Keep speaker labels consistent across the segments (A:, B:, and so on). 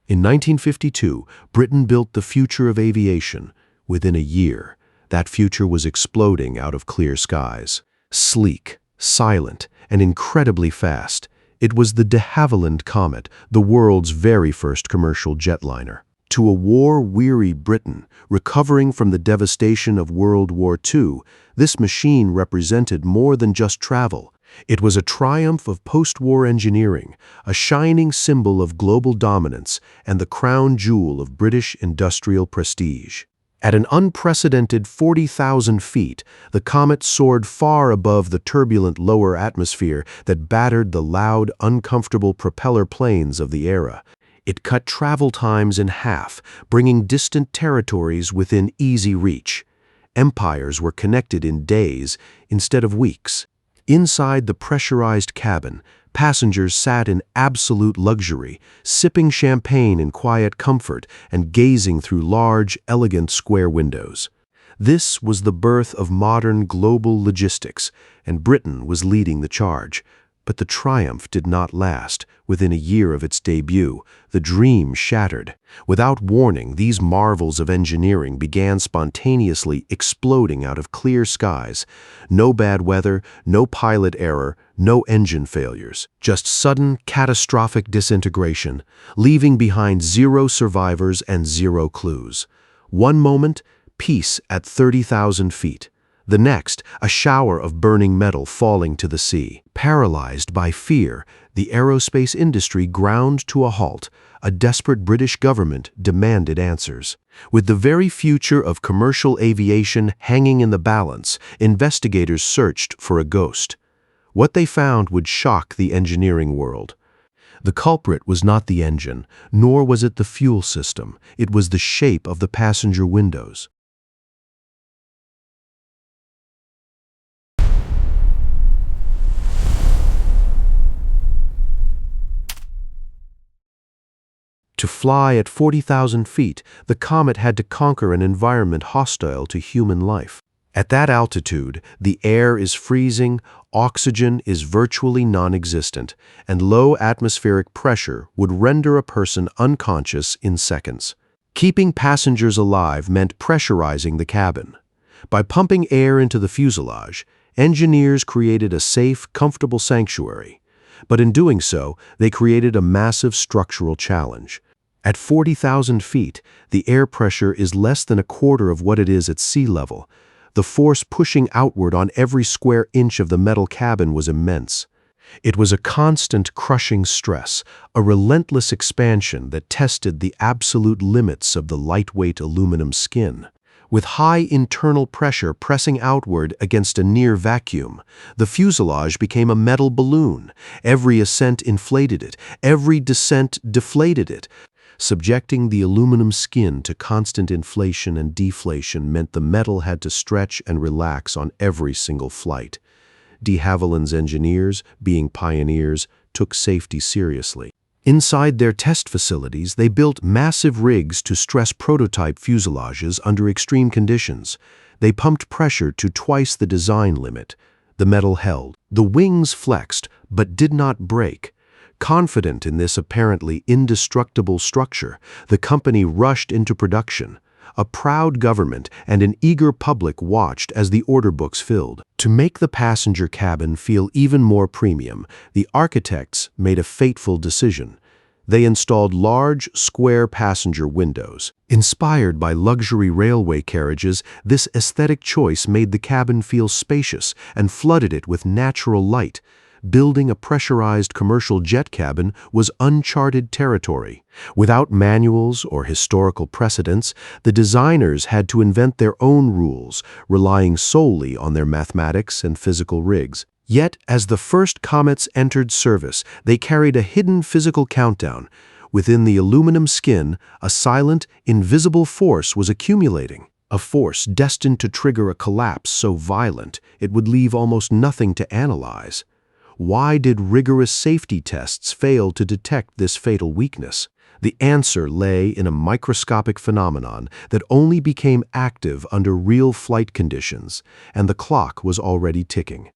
A: In 1952, Britain built the future of aviation. Within a year, that future was exploding out of clear skies. Sleek, silent, and incredibly fast, it was the de Havilland Comet, the world's very first commercial jetliner. To a war-weary Britain, recovering from the devastation of World War II, this machine represented more than just travel. It was a triumph of post-war engineering, a shining symbol of global dominance, and the crown jewel of British industrial prestige. At an unprecedented 40,000 feet, the Comet soared far above the turbulent lower atmosphere that battered the loud, uncomfortable propeller planes of the era. It cut travel times in half, bringing distant territories within easy reach. Empires were connected in days instead of weeks. Inside the pressurized cabin, passengers sat in absolute luxury, sipping champagne in quiet comfort and gazing through large, elegant square windows. This was the birth of modern global logistics, and Britain was leading the charge. But the triumph did not last. Within a year of its debut, the dream shattered. Without warning, these marvels of engineering began spontaneously exploding out of clear skies. No bad weather, no pilot error, no engine failures. Just sudden, catastrophic disintegration, leaving behind zero survivors and zero clues. One moment, peace at 30,000 feet. The next, a shower of burning metal falling to the sea. Paralyzed by fear, the aerospace industry ground to a halt. A desperate British government demanded answers. With the very future of commercial aviation hanging in the balance, investigators searched for a ghost. What they found would shock the engineering world. The culprit was not the engine, nor was it the fuel system. It was the shape of the passenger windows. To fly at 40,000 feet, the Comet had to conquer an environment hostile to human life. At that altitude, the air is freezing, oxygen is virtually non-existent, and low atmospheric pressure would render a person unconscious in seconds. Keeping passengers alive meant pressurizing the cabin. By pumping air into the fuselage, engineers created a safe, comfortable sanctuary. But in doing so, they created a massive structural challenge. At 40,000 feet, the air pressure is less than a quarter of what it is at sea level. The force pushing outward on every square inch of the metal cabin was immense. It was a constant crushing stress, a relentless expansion that tested the absolute limits of the lightweight aluminum skin. With high internal pressure pressing outward against a near vacuum, the fuselage became a metal balloon. Every ascent inflated it, every descent deflated it. Subjecting the aluminum skin to constant inflation and deflation meant the metal had to stretch and relax on every single flight. De Havilland's engineers, being pioneers, took safety seriously. Inside their test facilities, they built massive rigs to stress prototype fuselages under extreme conditions. They pumped pressure to twice the design limit. The metal held. The wings flexed, but did not break. Confident in this apparently indestructible structure, the company rushed into production. A proud government and an eager public watched as the order books filled. To make the passenger cabin feel even more premium, the architects made a fateful decision. They installed large, square passenger windows. Inspired by luxury railway carriages, this aesthetic choice made the cabin feel spacious and flooded it with natural light. Building a pressurized commercial jet cabin was uncharted territory. Without manuals or historical precedents, the designers had to invent their own rules, relying solely on their mathematics and physical rigs. Yet, as the first Comets entered service, they carried a hidden physical countdown. Within the aluminum skin, a silent, invisible force was accumulating. A force destined to trigger a collapse so violent it would leave almost nothing to analyze. Why did rigorous safety tests fail to detect this fatal weakness? The answer lay in a microscopic phenomenon that only became active under real flight conditions, and the clock was already ticking.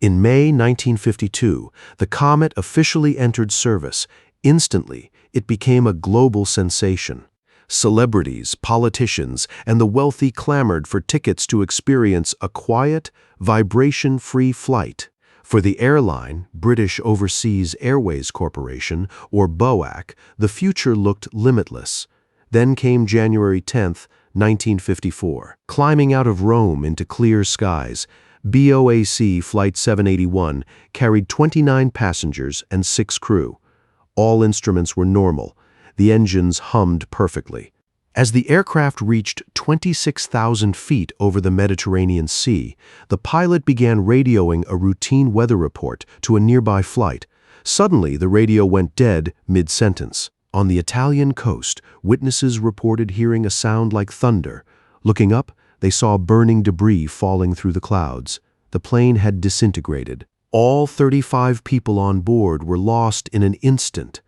A: In May 1952, the Comet officially entered service. Instantly, it became a global sensation. Celebrities, politicians, and the wealthy clamored for tickets to experience a quiet, vibration-free flight. For the airline, British Overseas Airways Corporation, or BOAC, the future looked limitless. Then came January 10, 1954. Climbing out of Rome into clear skies, BOAC Flight 781 carried 29 passengers and 6 crew. All instruments were normal. The engines hummed perfectly. As the aircraft reached 26,000 feet over the Mediterranean Sea, the pilot began radioing a routine weather report to a nearby flight. Suddenly, the radio went dead mid-sentence. On the Italian coast, witnesses reported hearing a sound like thunder. Looking up, they saw burning debris falling through the clouds. The plane had disintegrated. All 35 people on board were lost in an instant.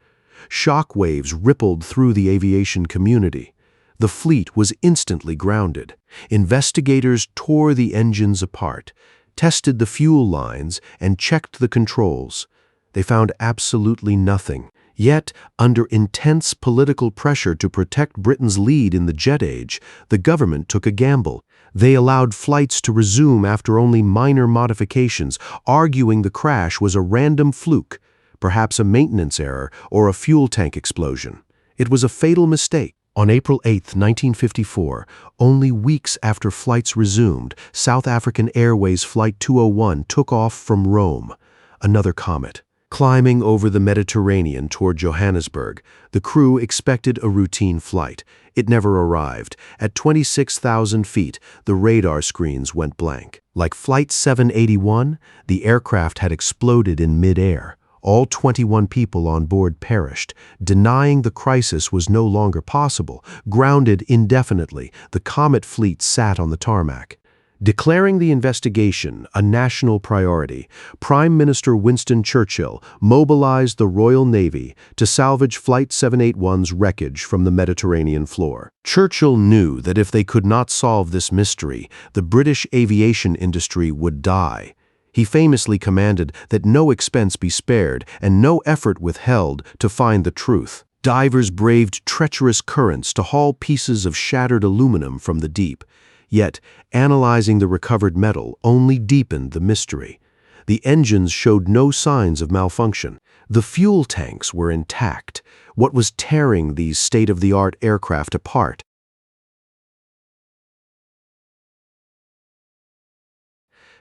A: Shock waves rippled through the aviation community. The fleet was instantly grounded. Investigators tore the engines apart, tested the fuel lines, and checked the controls. They found absolutely nothing. Yet, under intense political pressure to protect Britain's lead in the jet age, the government took a gamble. They allowed flights to resume after only minor modifications, arguing the crash was a random fluke, perhaps a maintenance error or a fuel tank explosion. It was a fatal mistake. On April 8, 1954, only weeks after flights resumed, South African Airways Flight 201 took off from Rome. Another comet. Climbing over the Mediterranean toward Johannesburg, the crew expected a routine flight. It never arrived. At 26,000 feet, the radar screens went blank. Like Flight 781, the aircraft had exploded in mid-air. All 21 people on board perished. Denying the crisis was no longer possible. Grounded indefinitely, the Comet fleet sat on the tarmac. Declaring the investigation a national priority, Prime Minister Winston Churchill mobilized the Royal Navy to salvage Flight 781's wreckage from the Mediterranean floor. Churchill knew that if they could not solve this mystery, the British aviation industry would die. He famously commanded that no expense be spared and no effort withheld to find the truth. Divers braved treacherous currents to haul pieces of shattered aluminum from the deep. Yet, analyzing the recovered metal only deepened the mystery. The engines showed no signs of malfunction. The fuel tanks were intact. What was tearing these state-of-the-art aircraft apart?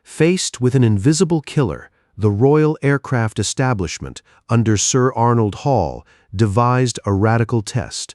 A: Faced with an invisible killer, the Royal Aircraft Establishment, under Sir Arnold Hall, devised a radical test.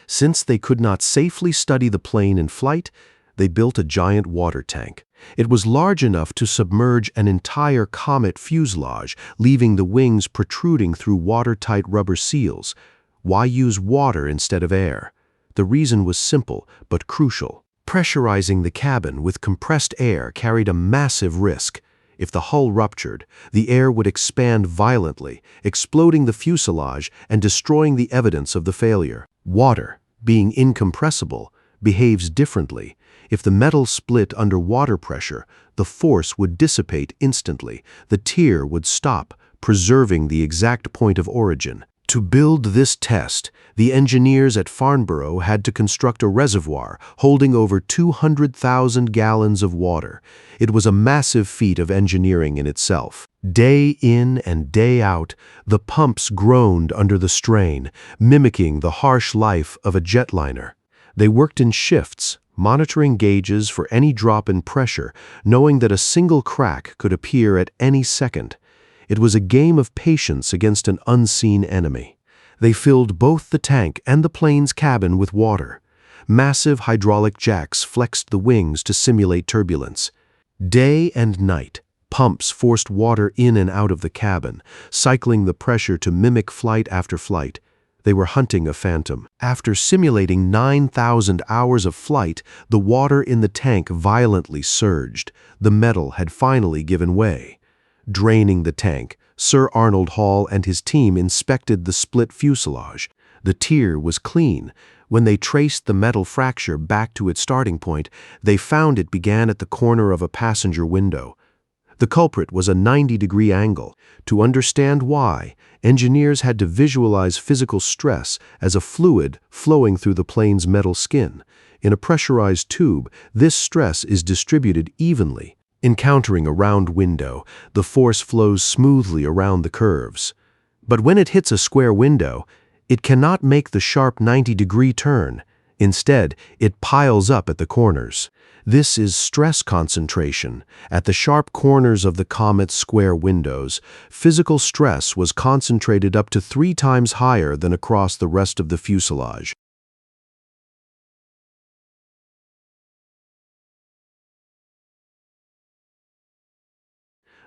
A: Since they could not safely study the plane in flight, they built a giant water tank. It was large enough to submerge an entire Comet fuselage, leaving the wings protruding through watertight rubber seals. Why use water instead of air? The reason was simple but crucial. Pressurizing the cabin with compressed air carried a massive risk. If the hull ruptured, the air would expand violently, exploding the fuselage and destroying the evidence of the failure. Water, being incompressible, behaves differently. If the metal split under water pressure, the force would dissipate instantly. The tear would stop, preserving the exact point of origin. To build this test, the engineers at Farnborough had to construct a reservoir holding over 200,000 gallons of water. It was a massive feat of engineering in itself. Day in and day out, the pumps groaned under the strain, mimicking the harsh life of a jetliner. They worked in shifts, monitoring gauges for any drop in pressure, knowing that a single crack could appear at any second. It was a game of patience against an unseen enemy. They filled both the tank and the plane's cabin with water. Massive hydraulic jacks flexed the wings to simulate turbulence. Day and night, pumps forced water in and out of the cabin, cycling the pressure to mimic flight after flight. They were hunting a phantom. After simulating 9,000 hours of flight, the water in the tank violently surged. The metal had finally given way. Draining the tank, Sir Arnold Hall and his team inspected the split fuselage. The tear was clean. When they traced the metal fracture back to its starting point, they found it began at the corner of a passenger window. The culprit was a 90-degree angle. To understand why, engineers had to visualize physical stress as a fluid flowing through the plane's metal skin. In a pressurized tube, this stress is distributed evenly. Encountering a round window, the force flows smoothly around the curves. But when it hits a square window, it cannot make the sharp 90-degree turn. Instead, it piles up at the corners. This is stress concentration. At the sharp corners of the Comet's square windows, physical stress was concentrated up to 3 times higher than across the rest of the fuselage.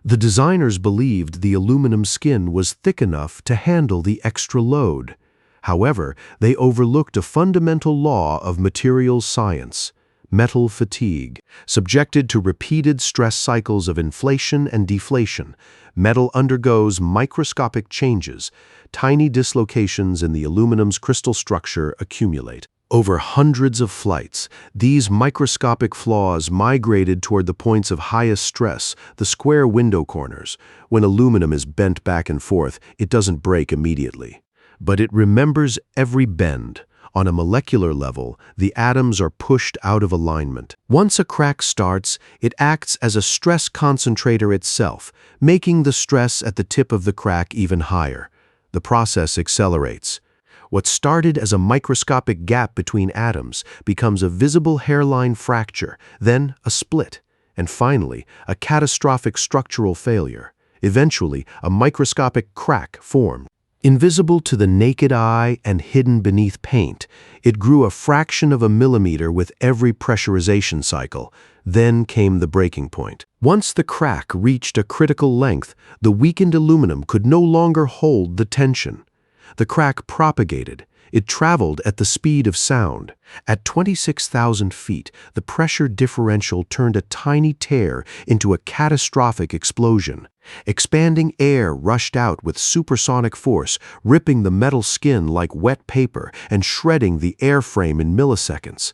A: The designers believed the aluminum skin was thick enough to handle the extra load. However, they overlooked a fundamental law of materials science: metal fatigue. Subjected to repeated stress cycles of inflation and deflation, metal undergoes microscopic changes. Tiny dislocations in the aluminum's crystal structure accumulate. Over hundreds of flights, these microscopic flaws migrated toward the points of highest stress, the square window corners. When aluminum is bent back and forth, it doesn't break immediately. But it remembers every bend. On a molecular level, the atoms are pushed out of alignment. Once a crack starts, it acts as a stress concentrator itself, making the stress at the tip of the crack even higher. The process accelerates. What started as a microscopic gap between atoms becomes a visible hairline fracture, then a split, and finally, a catastrophic structural failure. Eventually, a microscopic crack formed. Invisible to the naked eye and hidden beneath paint, it grew a fraction of a millimeter with every pressurization cycle. Then came the breaking point. Once the crack reached a critical length, the weakened aluminum could no longer hold the tension. The crack propagated. It traveled at the speed of sound. At 26,000 feet, the pressure differential turned a tiny tear into a catastrophic explosion. Expanding air rushed out with supersonic force, ripping the metal skin like wet paper and shredding the airframe in milliseconds.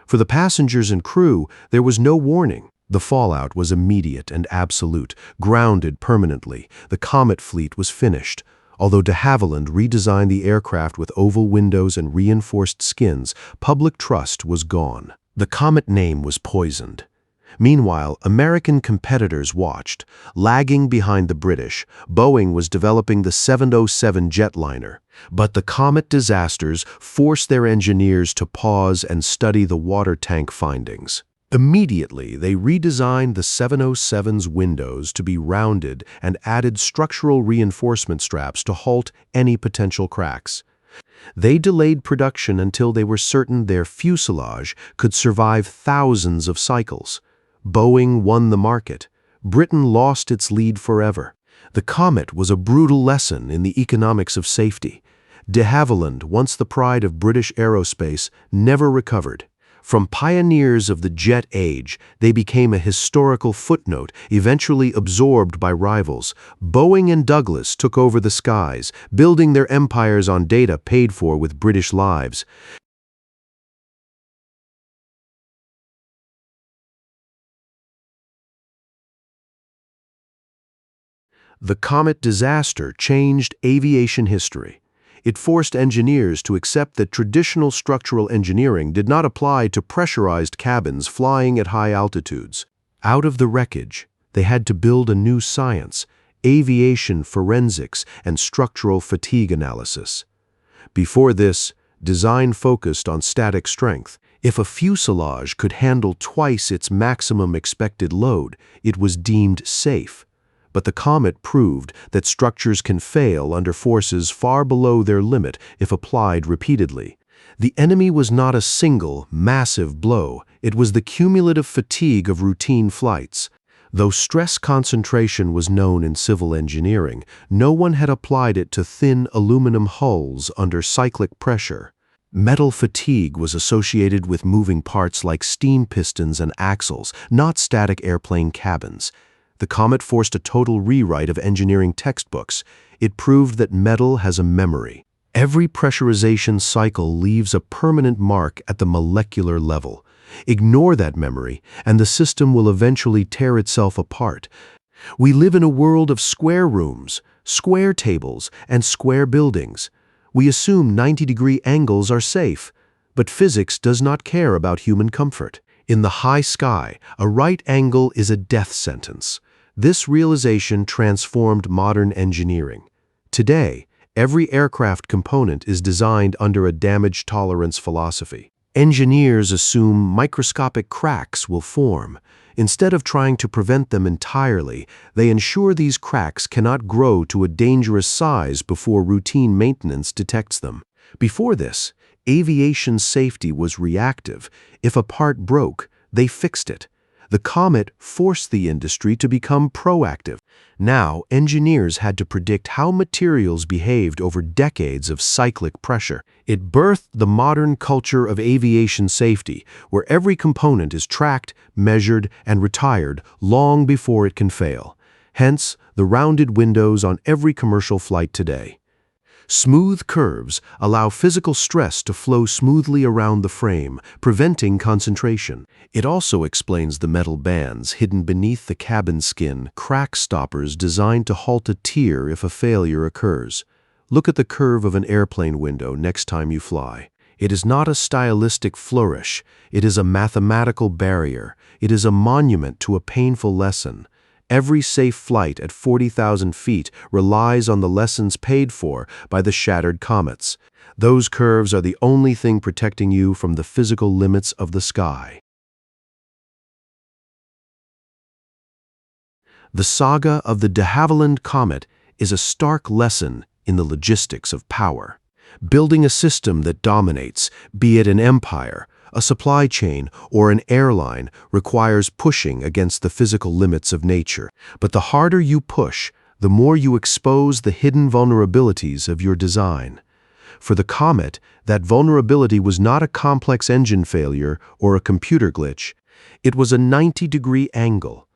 A: For the passengers and crew, there was no warning. The fallout was immediate and absolute, grounded permanently. The Comet fleet was finished. Although de Havilland redesigned the aircraft with oval windows and reinforced skins, public trust was gone. The Comet name was poisoned. Meanwhile, American competitors watched. Lagging behind the British, Boeing was developing the 707 jetliner. But the Comet disasters forced their engineers to pause and study the water tank findings. Immediately, they redesigned the 707's windows to be rounded and added structural reinforcement straps to halt any potential cracks. They delayed production until they were certain their fuselage could survive thousands of cycles. Boeing won the market. Britain lost its lead forever. The Comet was a brutal lesson in the economics of safety. De Havilland, once the pride of British aerospace, never recovered. From pioneers of the jet age, they became a historical footnote, eventually absorbed by rivals. Boeing and Douglas took over the skies, building their empires on data paid for with British lives. The Comet disaster changed aviation history. It forced engineers to accept that traditional structural engineering did not apply to pressurized cabins flying at high altitudes. Out of the wreckage, they had to build a new science: aviation forensics and structural fatigue analysis. Before this, design focused on static strength. If a fuselage could handle twice its maximum expected load, it was deemed safe. But the Comet proved that structures can fail under forces far below their limit if applied repeatedly. The enemy was not a single, massive blow. It was the cumulative fatigue of routine flights. Though stress concentration was known in civil engineering, no one had applied it to thin aluminum hulls under cyclic pressure. Metal fatigue was associated with moving parts like steam pistons and axles, not static airplane cabins. The Comet forced a total rewrite of engineering textbooks. It proved that metal has a memory. Every pressurization cycle leaves a permanent mark at the molecular level. Ignore that memory, and the system will eventually tear itself apart. We live in a world of square rooms, square tables, and square buildings. We assume 90-degree angles are safe, but physics does not care about human comfort. In the high sky, a right angle is a death sentence. This realization transformed modern engineering. Today, every aircraft component is designed under a damage tolerance philosophy. Engineers assume microscopic cracks will form. Instead of trying to prevent them entirely, they ensure these cracks cannot grow to a dangerous size before routine maintenance detects them. Before this, aviation safety was reactive. If a part broke, they fixed it. The Comet forced the industry to become proactive. Now, engineers had to predict how materials behaved over decades of cyclic pressure. It birthed the modern culture of aviation safety, where every component is tracked, measured, and retired long before it can fail. Hence, the rounded windows on every commercial flight today. Smooth curves allow physical stress to flow smoothly around the frame, preventing concentration. It also explains the metal bands hidden beneath the cabin skin, crack stoppers designed to halt a tear if a failure occurs. Look at the curve of an airplane window next time you fly. It is not a stylistic flourish. It is a mathematical barrier. It is a monument to a painful lesson. Every safe flight at 40,000 feet relies on the lessons paid for by the shattered comets. Those curves are the only thing protecting you from the physical limits of the sky. The saga of the de Havilland Comet is a stark lesson in the logistics of power. Building a system that dominates, be it an empire, a supply chain, or an airline, requires pushing against the physical limits of nature. But the harder you push, the more you expose the hidden vulnerabilities of your design. For the Comet, that vulnerability was not a complex engine failure or a computer glitch. It was a 90-degree angle.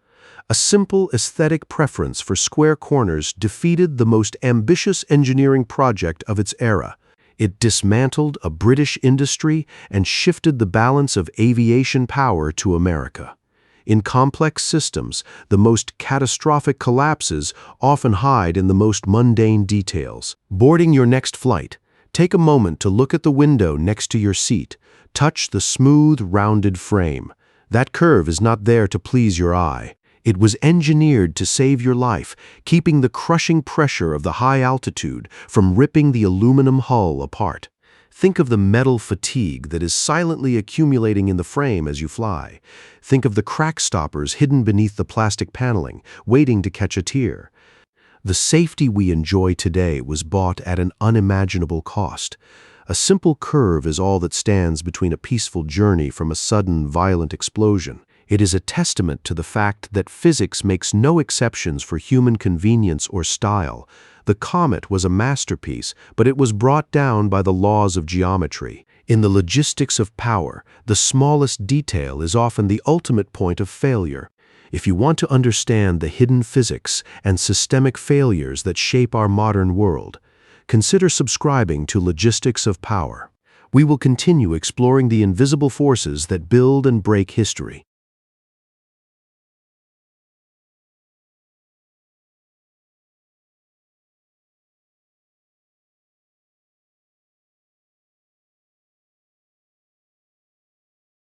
A: A simple aesthetic preference for square corners defeated the most ambitious engineering project of its era. It dismantled a British industry and shifted the balance of aviation power to America. In complex systems, the most catastrophic collapses often hide in the most mundane details. Boarding your next flight, take a moment to look at the window next to your seat. Touch the smooth, rounded frame. That curve is not there to please your eye. It was engineered to save your life, keeping the crushing pressure of the high altitude from ripping the aluminum hull apart. Think of the metal fatigue that is silently accumulating in the frame as you fly. Think of the crack stoppers hidden beneath the plastic paneling, waiting to catch a tear. The safety we enjoy today was bought at an unimaginable cost. A simple curve is all that stands between a peaceful journey from a sudden, violent explosion. It is a testament to the fact that physics makes no exceptions for human convenience or style. The Comet was a masterpiece, but it was brought down by the laws of geometry. In the logistics of power, the smallest detail is often the ultimate point of failure. If you want to understand the hidden physics and systemic failures that shape our modern world, consider subscribing to Logistics of Power. We will continue exploring the invisible forces that build and break history.